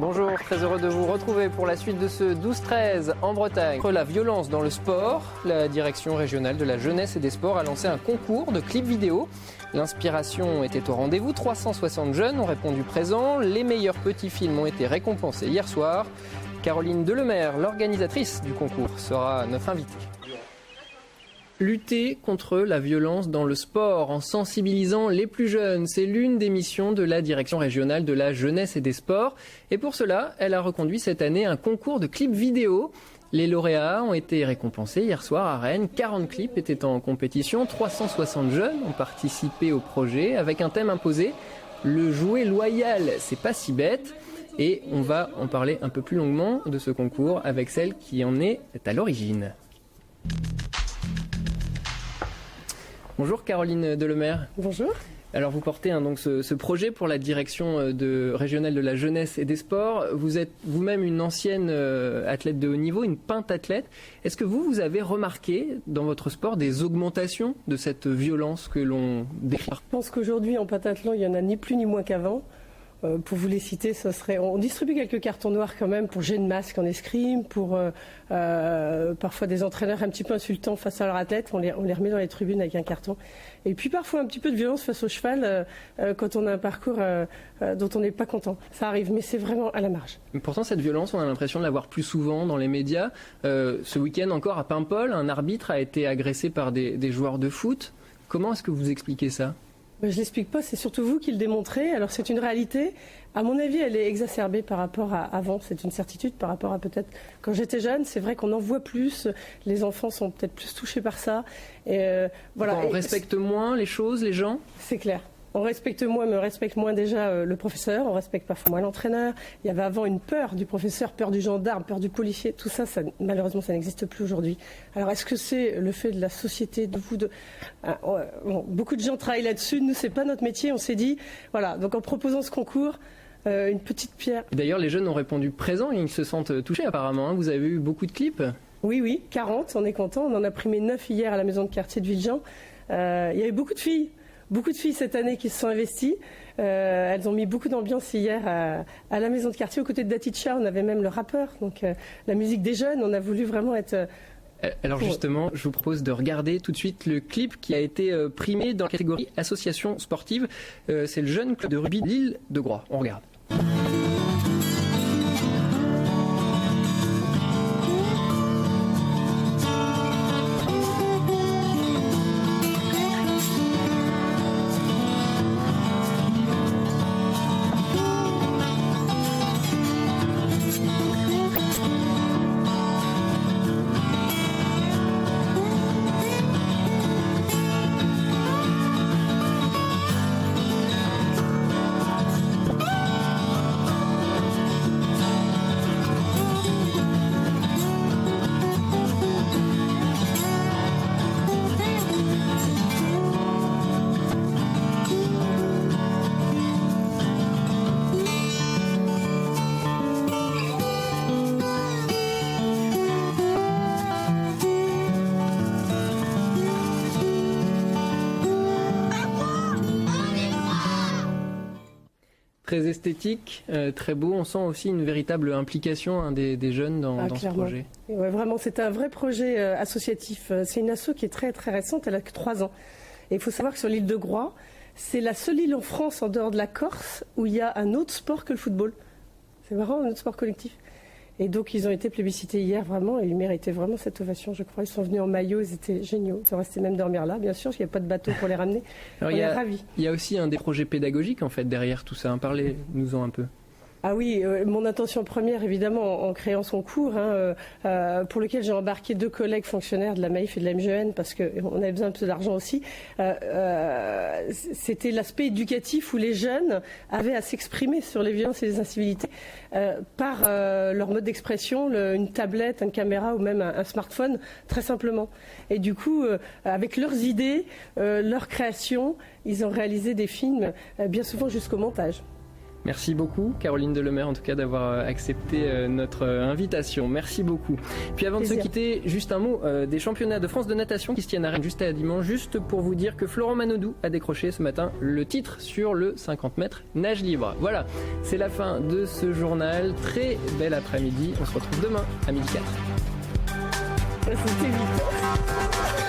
Bonjour, très heureux de vous retrouver pour la suite de ce 12-13 en Bretagne. Contre la violence dans le sport, la direction régionale de la jeunesse et des sports a lancé un concours de clips vidéo. L'inspiration était au rendez-vous, 360 jeunes ont répondu présent. Les meilleurs petits films ont été récompensés hier soir. Caroline Delemaire, l'organisatrice du concours, sera notre invitée. Lutter contre la violence dans le sport en sensibilisant les plus jeunes, c'est l'une des missions de la direction régionale de la jeunesse et des sports. Et pour cela, elle a reconduit cette année un concours de clips vidéo. Les lauréats ont été récompensés hier soir à Rennes. 40 clips étaient en compétition, 360 jeunes ont participé au projet avec un thème imposé, le jouet loyal, c'est pas si bête. Et on va en parler un peu plus longuement de ce concours avec celle qui en est à l'origine. Bonjour Caroline Delemaire. Bonjour. Alors vous portez donc ce projet pour la direction régionale de la jeunesse et des sports. Vous êtes vous-même une ancienne athlète de haut niveau, une pentathlète. Est-ce que vous avez remarqué dans votre sport des augmentations de cette violence que l'on décrit ? Je pense qu'aujourd'hui en pentathlon, il n'y en a ni plus ni moins qu'avant. Pour vous les citer, on distribue quelques cartons noirs quand même pour jet de masque en escrime, pour parfois des entraîneurs un petit peu insultants face à leur athlète, on les remet dans les tribunes avec un carton. Et puis parfois un petit peu de violence face au cheval quand on a un parcours dont on n'est pas content. Ça arrive, mais c'est vraiment à la marge. Pourtant cette violence, on a l'impression de la voir plus souvent dans les médias. Ce week-end encore à Paimpol, un arbitre a été agressé par des joueurs de foot. Comment est-ce que vous expliquez ça ? Je ne l'explique pas, c'est surtout vous qui le démontrez. Alors c'est une réalité, à mon avis elle est exacerbée par rapport à avant, c'est une certitude par rapport à peut-être quand j'étais jeune, c'est vrai qu'on en voit plus, les enfants sont peut-être plus touchés par ça. Et, voilà. On respecte moins les choses, les gens ? C'est clair. On respecte moins, mais on respecte moins déjà le professeur, on respecte parfois moins l'entraîneur. Il y avait avant une peur du professeur, peur du gendarme, peur du policier. Tout ça, malheureusement, ça n'existe plus aujourd'hui. Alors, est-ce que c'est le fait de la société, de vous, beaucoup de gens travaillent là-dessus. Nous, c'est pas notre métier. On s'est dit, voilà. Donc, en proposant ce concours, une petite pierre. D'ailleurs, les jeunes ont répondu présent et ils se sentent touchés apparemment. Vous avez eu beaucoup de clips ? Oui, 40. On est content. On en a primé 9 hier à la maison de quartier de Villejean. Il y avait beaucoup de filles. Beaucoup de filles cette année qui se sont investies. Elles ont mis beaucoup d'ambiance hier à la maison de quartier. Aux côtés de Daticha, on avait même le rappeur. Donc la musique des jeunes, on a voulu vraiment être... Alors justement, je vous propose de regarder tout de suite le clip qui a été primé dans la catégorie association sportive. C'est le jeune club de rugby de l'île de Groix. On regarde. Très esthétique, très beau. On sent aussi une véritable implication des jeunes dans ce projet. Ouais, vraiment, c'est un vrai projet associatif. C'est une asso qui est très très récente, elle a que 3 ans. Et il faut savoir que sur l'île de Groix, c'est la seule île en France en dehors de la Corse où il y a un autre sport que le football. C'est marrant, un autre sport collectif. Et donc ils ont été plébiscités hier vraiment et ils méritaient vraiment cette ovation, je crois. Ils sont venus en maillot, ils étaient géniaux. Ils sont restés même dormir là, bien sûr, parce qu'il n'y a pas de bateau pour les ramener. Alors, on est ravis. Il y a aussi des projets pédagogiques en fait derrière tout ça. Parlez-nous-en un peu. Ah oui, mon intention première, évidemment, en créant son cours, pour lequel j'ai embarqué 2 collègues fonctionnaires de la Maïf et de la MGN, parce qu'on avait besoin un peu d'argent aussi, c'était l'aspect éducatif où les jeunes avaient à s'exprimer sur les violences et les incivilités par leur mode d'expression, une tablette, une caméra ou même un smartphone, très simplement. Et du coup, avec leurs idées, leurs créations, ils ont réalisé des films, bien souvent jusqu'au montage. Merci beaucoup, Caroline Delemere, en tout cas, d'avoir accepté notre invitation. Merci beaucoup. Puis avant de se quitter, juste un mot des championnats de France de natation qui se tiennent à Rennes juste à dimanche, juste pour vous dire que Florent Manodou a décroché ce matin le titre sur le 50 mètres nage libre. Voilà, c'est la fin de ce journal. Très bel après-midi. On se retrouve demain à 12h04. C'était vite.